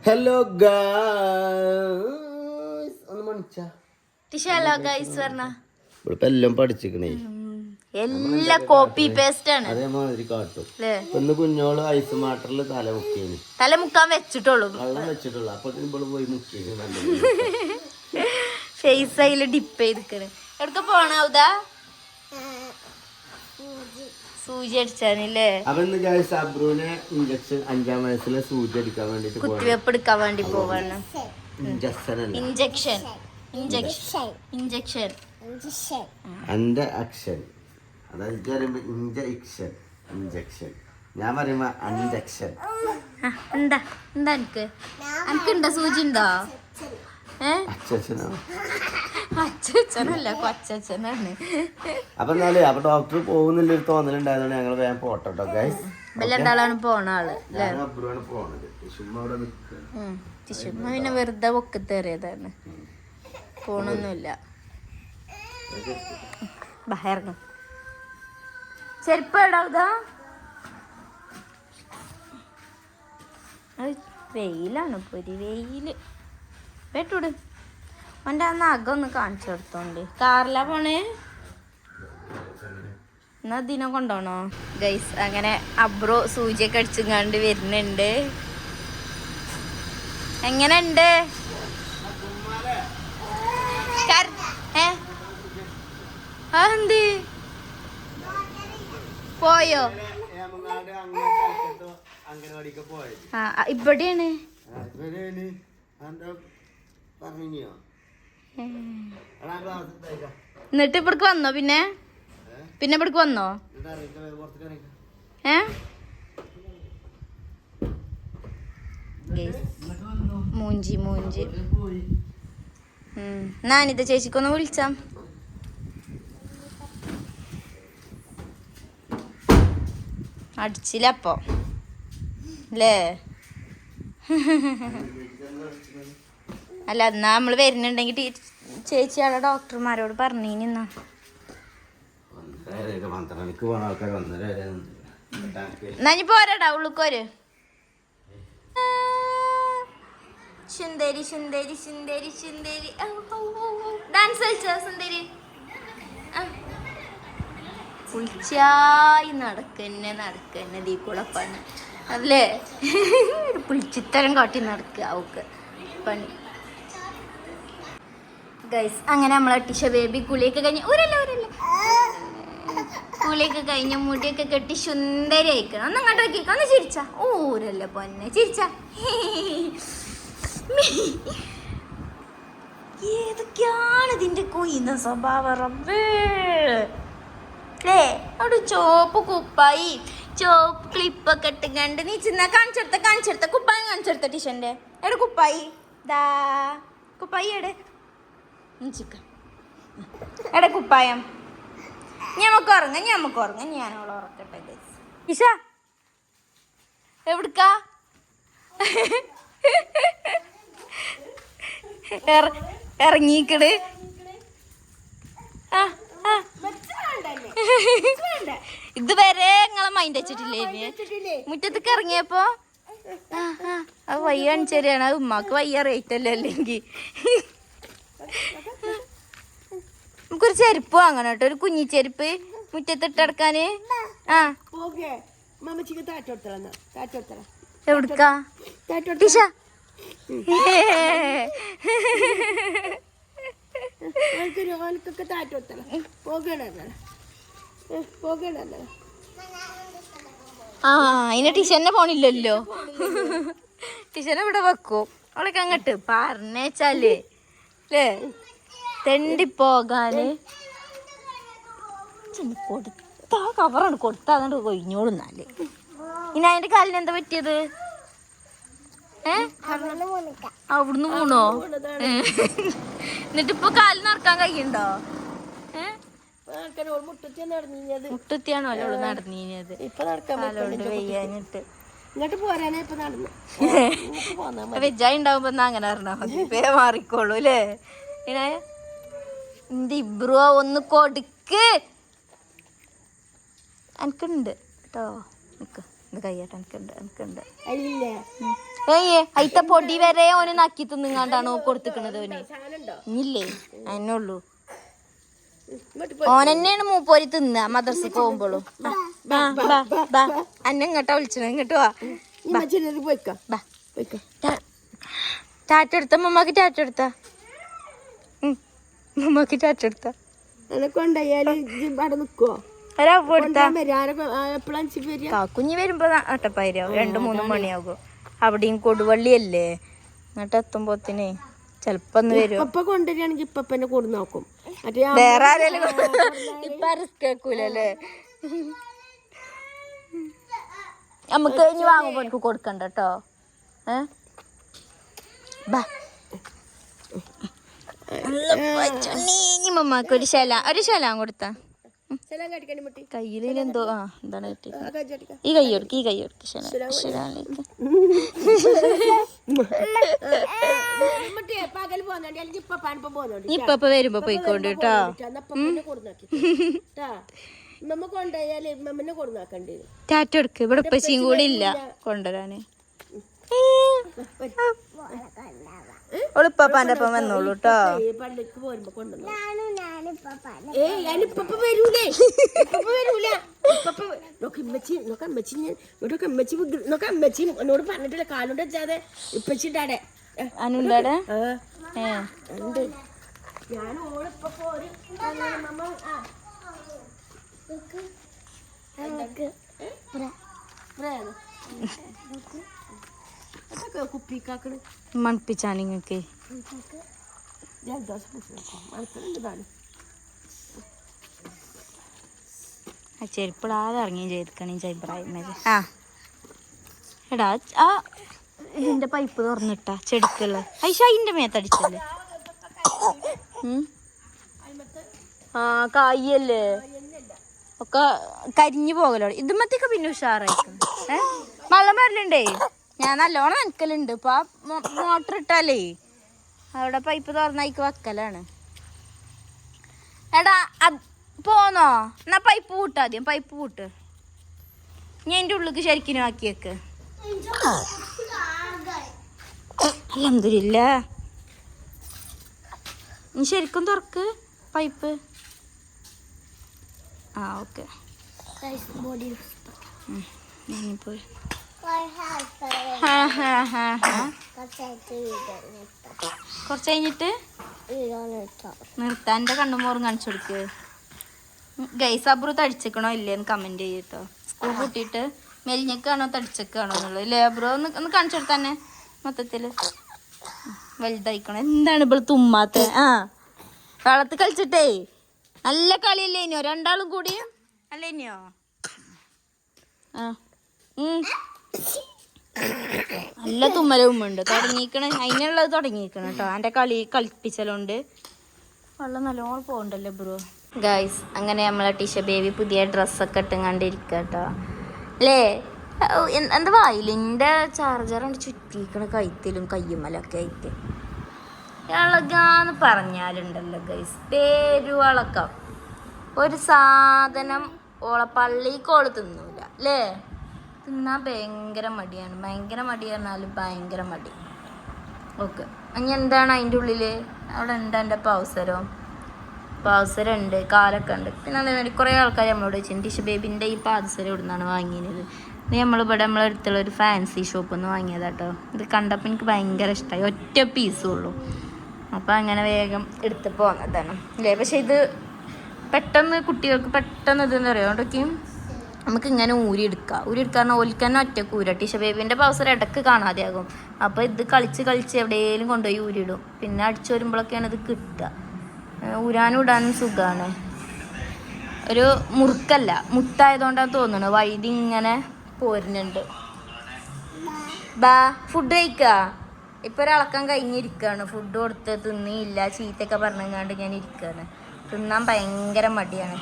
Hello guys ഒന്ന് മണിച്ചാ hello guys പറഞ്ഞ ഇവിടുത്തെ എല്ലാം പഠിച്ചിക്കണേ എല്ലാം കോപ്പി പേസ്റ്റ് ആണ്. അതേമാതിരി കാട്ടും. ഒന്ന് കുഞ്ഞോള് ഐസ് മാട്ടറിൽ തല മുക്കിയാണ്, തല മുക്കാൻ വെച്ചിട്ടുള്ളൂ, വെള്ളം വെച്ചിട്ടുള്ളൂ. അപ്പൊ ഇവിടെ പോയി മുക്കിയാണ് ഫേസ് അതിൽ ഡിപ്പ് ചെയ്തിക്കണ്. എവിടക്ക പോണാവുതാ സൂചി അടിച്ചാനല്ലേ? അപ്പൊ ഇന്ന് ഗൈസ് അബ്രുവിനെ ഇഞ്ചക്ഷൻ 5ാം വയസ്സിലെ സൂചി അടിക്കാൻ വേണ്ടിട്ട് കുത്തിവെപ്പ് എടുക്കാൻ വേണ്ടി പോവാണ്. ഇഞ്ചക്ഷൻ ഇഞ്ചക്ഷൻ ഇഞ്ചക്ഷൻ ഇഞ്ചക്ഷൻ എന്റെ അക്ഷൻ, അതായത് പറയുമ്പോ ഇഞ്ചക്ഷൻ ഇഞ്ചക്ഷൻ, ഞാൻ പറയുമ്പോ അഞ്ചക്ഷൻ. എന്താ എന്താ എനിക്ക് എനിക്കുണ്ടോ സൂചി ഉണ്ടോ? അച്ഛനോ അച്ഛനല്ല കൊച്ചച്ഛനാണ്. അപ്പൊ എന്നാല് അപ്പൊ ഡോക്ടർ പോകുന്നില്ലൊരു തോന്നലുണ്ടായതുകൊണ്ട് ഞങ്ങൾ വേഗം പോട്ടോ ഗൈസ്. രണ്ടാളാണ് പോണ ആള്. അബ്രുവാണ് പോണത്. ടിഷുമ്മ അവിടെ നിൽക്കുക. ടിഷുമ്മ പിന്നെ വെറുതെ പൊക്കത്തേറിയതാണ്, പോണൊന്നുമില്ല. ഇറങ്ങും ചെരുപ്പ് ഇടാവുതാ. വെയിലാണ്, പൊരി വെയില്. വേട്ടൂട് അവൻ്റെ അന്ന് അകം കാണിച്ചു കൊടുത്തോണ്ട്. കാറിലാ പോണേ, എന്നാ ദിനം കൊണ്ടോണോ ഗൈസ്? അങ്ങനെ അബ്രോ സൂചിയൊക്കെ അടിച്ചുങ്ങാണ്ട് വരുന്നുണ്ട്. എങ്ങനെയുണ്ട്? എന്ത് പോയോ? ഇവിടെയാണ്. എന്നിട്ട് ഇവിടേക്ക് വന്നോ? പിന്നെ പിന്നെ ഇവിടേക്ക് വന്നോ? മൂഞ്ചി മൂഞ്ചി. ഞാനിത് ചേച്ചിക്കൊന്ന് വിളിച്ചാം. അടിച്ചില്ല അപ്പൊ അല്ലേ? അല്ല എന്നാ നമ്മള് വരുന്നുണ്ടെങ്കിൽ ചേച്ചി അവിടെ ഡോക്ടർമാരോട് പറഞ്ഞിന്നാ. എന്നാ ഇനി പോരാടാ ഉള്ളിക്കോര്. സുന്ദരി സുന്ദരി സുന്ദരി സുന്ദരി ഡാൻസ് കളിച്ചോ സുന്ദരി? പുളിച്ചായി നടക്കന്നെ ദീ കൂടെ പണി അല്ലേ? പുളിച്ചിത്തരം കാട്ടി നടക്കുക അവക്ക് പണി. ഗൈസ് അങ്ങനെ നമ്മളെ ടിഷ ബേബി കുളിയൊക്കെ കഴിഞ്ഞ് കുളിയൊക്കെ കഴിഞ്ഞ് മുടിയൊക്കെ കെട്ടി സുന്ദരി അയക്കണം. ഒന്ന് അങ്ങോട്ട് നോക്കിക്കോ, ഒന്ന് ചിരിച്ചാ. ഊരല്ലേ പൊന്നെ ചിരിച്ചാ. ഏതൊക്കെയാണ് ഇതിന്റെ കൊയ്യുന്ന സ്വഭാവം റബ്ബേ അല്ലേ? അവിടെ ചോപ്പ് കുപ്പായി ചോപ്പ് ക്ലിപ്പൊക്കെ ഇട്ട് കണ്ട് നീ ചിന്ന കാണിച്ചെടുത്ത കുപ്പായം കാണിച്ചെടുത്ത ടീഷന്റെ എവിടെ കുപ്പായി? ദാ കുപ്പായി എടെ ചിക്ക എടെ കുപ്പായം. ഞമ്മക്ക് ഉറങ്ങാം ഞാനോളെ ഉറക്കട്ടെ ഇഷ. എവിടുക്കാ? ഇറങ്ങിക്കട്. ഇതുവരെ നിങ്ങളെ മൈൻഡ് വെച്ചിട്ടില്ലേ? മുറ്റത്തേക്ക് ഇറങ്ങിയപ്പോ അത് വയ്യ കാണിച്ചേരാണ്. അത് ഉമ്മാക്ക് വയ്യ റേറ്റ് അല്ലേ? അല്ലെങ്കിൽ നമുക്കൊരു ചെരുപ്പ് വാങ്ങണം കേട്ടോ, ഒരു കുഞ്ഞി ചെരുപ്പ് മുറ്റത്തിട്ടെടുക്കാന്. എവിടുക്കാ ടിഷ? അതിനെ ടീച്ചറിനെ പോണില്ലല്ലോ. ടീച്ചറിനെ ഇവിടെ വെക്കൂ. അവളൊക്കെ അങ്ങോട്ട് പറഞ്ഞേച്ചാലേ അല്ലേ തെണ്ടിപ്പോകാന് കൊടുത്താ കവറാണ് കൊടുത്താ അതുകൊണ്ട് കൊഴിഞ്ഞോളുന്നാല്. ഇനി അതിന്റെ കാലിന് എന്താ പറ്റിയത്? അവിടുന്ന് വീണോ? എന്നിട്ടിപ്പൊ കാലിൽ നടക്കാൻ കഴിയുണ്ടോ? മുട്ടത്തിയാണോ അവളോട് നടന്നീനത്? കാലോണ്ട് വെയ്യാനിട്ട് വെജായി ഉണ്ടാവുമ്പോ അങ്ങനെ പറഞ്ഞാ മതി, പേ മാറിക്കോളൂ അല്ലേ? പിന്നെ എന്റെ ഇബ്രുവ ഒന്ന് കൊടുക്ക്. എനിക്കുണ്ട് കേട്ടോ, നിക്ക് ഇത് കയ്യട്ടെ എനിക്കുണ്ട് അതിലില്ലേ ഏയ് അയിത്ത പൊടി വരെ ഓന് നക്കി തിന്നുങ്ങാണ്ടാണ് കൊടുത്തിക്കണത് ഓന് ഇല്ലേ അതിനുള്ളൂ ഓനെന്നെയാണ് മൂപ്പോരി തിന്ന മദ്രസക്ക് പോകുമ്പോഴും അന്നെ ഇങ്ങോട്ടാ വിളിച്ചത് ഇങ്ങോട്ട് വാ പോയിക്കോ ബാ ടാറ്റ എടുത്ത മമ്മക്ക് ടാറ്റ എടുത്ത മമ്മക്ക് ടാറ്റ എടുത്ത കൊണ്ടായാല് അവിടെ നിക്കുവോ കുഞ്ഞ് വരുമ്പോ അട്ടപ്പായിരോ 2-3 മണിയാകും അവിടെയും കൊടുവള്ളിയല്ലേ എന്നിട്ട് എത്തുമ്പോത്തിനെ ചെലപ്പോ ഒന്ന് വരും ഇപ്പൊ കൊണ്ടുവരികയാണെങ്കിൽ ഇപ്പൊ കൊടു നോക്കും വേറെ ആരെങ്കിലും ഇപ്പൊ റിസ്ക് കേക്കൂലല്ലേ നമുക്ക് ഇനി വാങ്ങുമ്പോ എനിക്ക് കൊടുക്കണ്ട കേട്ടോ മമ്മക്ക് ഒരു ശലാം കൊടുത്ത കയ്യില് എന്തോ എന്താണ് ഈ കൈ കൊടുക്ക് ശലാലേക്ക് ഇപ്പൊ വരുമ്പോ പോയിക്കോണ്ട് കേട്ടോ ടാറ്റ എടുക്ക് ഇവിടെ പശയും കൂടി ഇല്ല കൊണ്ടുവരാന് ഒളിപ്പാപ്പാന്റെ ഒപ്പം വന്നോളൂ കേട്ടോ പള്ളിക്ക് പോരുമ്പോ എന്നോട് പറഞ്ഞിട്ടില്ല കാലോണ്ട് വെച്ചാതെ ഇപ്പച്ചിട്ടാടെ അനുണ്ടാടെ ഞാൻ ഓളിപ്പോ പോരും കുപ്പിക്കാക്കണ് മണപ്പിച്ചാ നിങ്ങക്ക് ചെരുപ്പിടാതെ ഇറങ്ങി ചെയ്തിക്കണേ അഭിപ്രായം എടാ ഇതിന്റെ പൈപ്പ് തുറന്നിട്ടാ ചെടിക്കുള്ള അതിന്റെ മേത്തടിച്ചല്ലേ കായല്ലേ ഒക്കെ കരിഞ്ഞു പോകലോ ഇതുമത്തേക്ക് പിന്നെ ഉഷാറായിരിക്കും വെള്ളം വരലുണ്ടേ ഞാൻ നല്ലോണം നനക്കലുണ്ട് ഇപ്പൊ ആ മോട്ടർ ഇട്ടാലേ അവിടെ പൈപ്പ് തുറന്നേക്ക് വെക്കലാണ് എടാ പോന്നോ എന്നാ പൈപ്പ് പൂട്ടാദ്യം പൈപ്പ് പൂട്ട് ഞാൻ എൻ്റെ ഉള്ളിക്ക് ശരിക്കും ആക്കിയേക്ക് അൽഹംദുലില്ലാ നീ ശരിക്കും തുറക്ക് പൈപ്പ് ഓക്കെ പോയി കുറച്ച് കഴിഞ്ഞിട്ട് നിർത്താൻ എൻ്റെ കണ്ണുമോറും കാണിച്ചു കൊടുക്ക് ഗൈസ് അബ്രു തടിച്ചേക്കണോ ഇല്ലേന്ന് കമന്റ് ചെയ്യട്ടോ സ്കൂൾ കൂട്ടിയിട്ട് മെലിഞ്ഞക്കാണോ തടിച്ചേക്കാണോ എന്നുള്ളത് ഇല്ലേ അബ്രു ഒന്ന് കാണിച്ചു കൊടുത്തന്നെ മൊത്തത്തില് വലുതായിക്കണോ എന്താണ് ഇപ്പോൾ തുമ്മാത്ത വെള്ളത്തിൽ കളിച്ചിട്ടേ നല്ല കളിയല്ലേ ഇനിയോ രണ്ടാളും കൂടി അല്ലേ ഇനിയോ നല്ല തുമ്മലും ഉണ്ട് തുടങ്ങിക്കണ അതിനുള്ളത് തുടങ്ങിയിരിക്കണം കേട്ടോ എൻ്റെ കളിപ്പിച്ചലുണ്ട് വെള്ളം നല്ലോണം പോകണ്ടല്ലോ ബ്രോ ഗൈസ് അങ്ങനെ നമ്മളെ ടീഷ ബേബി പുതിയ ഡ്രസ്സൊക്കെ ഇട്ടുങ്ങാണ്ടിരിക്കുക കേട്ടോ അല്ലേ എന്താ വായിലിൻ്റെ ചാർജറുണ്ട് ചുറ്റിക്കണ കൈത്തിലും കയ്യുമ്മലൊക്കെ ആയിട്ട് ഇളകാന്ന് പറഞ്ഞാലുണ്ടല്ലോ ഗൈസ് പേരുവളക്കം ഒരു സാധനം ഓളെ പള്ളിക്കോള് തിന്നൂല അല്ലേ തിന്നാൻ ഭയങ്കര മടിയാണെന്നാലും ഭയങ്കര മടി ഓക്കെ ഇനി എന്താണ് അതിൻ്റെ ഉള്ളിൽ അവിടെ ഉണ്ട് എൻ്റെ പാവസരം ഉണ്ട് കാലൊക്കെ ഉണ്ട് പിന്നെ അതേമാതിരി കുറേ ആൾക്കാർ നമ്മളോട് ചോദിച്ചു ടിഷ ബേബിൻ്റെ ഈ പാദസരം ഇവിടെ നിന്നാണ് വാങ്ങിയത് ഇത് നമ്മളിവിടെ നമ്മളടുത്തുള്ള ഒരു ഫാൻസി ഷോപ്പിൽ നിന്ന് വാങ്ങിയതാട്ടോ ഇത് കണ്ടപ്പോൾ എനിക്ക് ഭയങ്കര ഇഷ്ടമായി ഒറ്റ പീസും ഉള്ളൂ അപ്പോൾ അങ്ങനെ വേഗം എടുത്ത് പോന്നതാണ് അല്ലേ പക്ഷേ ഇത് പെട്ടെന്ന് കുട്ടികൾക്ക് പെട്ടെന്ന് ഇതെന്ന് പറയുക അതുകൊണ്ടൊക്കെയും നമുക്ക് ഇങ്ങനെ ഊരിയെടുക്കാൻ ഓലിക്കാൻ ഒറ്റക്ക് ഊര ടീഷ ബേബിൻ്റെ പൗസർ ഇടയ്ക്ക് കാണാതെയാകും അപ്പോൾ ഇത് കളിച്ച് എവിടെയെങ്കിലും കൊണ്ടുപോയി ഊരിയിടും പിന്നെ അടിച്ചു വരുമ്പോഴൊക്കെയാണ് ഇത് കിട്ടുക ഊരാനും ഇടാനും സുഖമാണ് ഒരു മുറുക്കല്ല മുട്ടായതുകൊണ്ടാണ് തോന്നുന്നത് വൈദ്യ ഇങ്ങനെ പോരുന്നുണ്ട് ഫുഡ് കഴിക്കുക ഇപ്പൊ ഒരളക്കം കഴിഞ്ഞിരിക്കുകയാണ് ഫുഡ് കൊടുത്ത് തിന്നിയില്ല ചീത്തയൊക്കെ പറഞ്ഞങ്ങാണ്ട് ഞാൻ ഇരിക്കുകയാണ് തിന്നാൻ ഭയങ്കര മടിയാണ്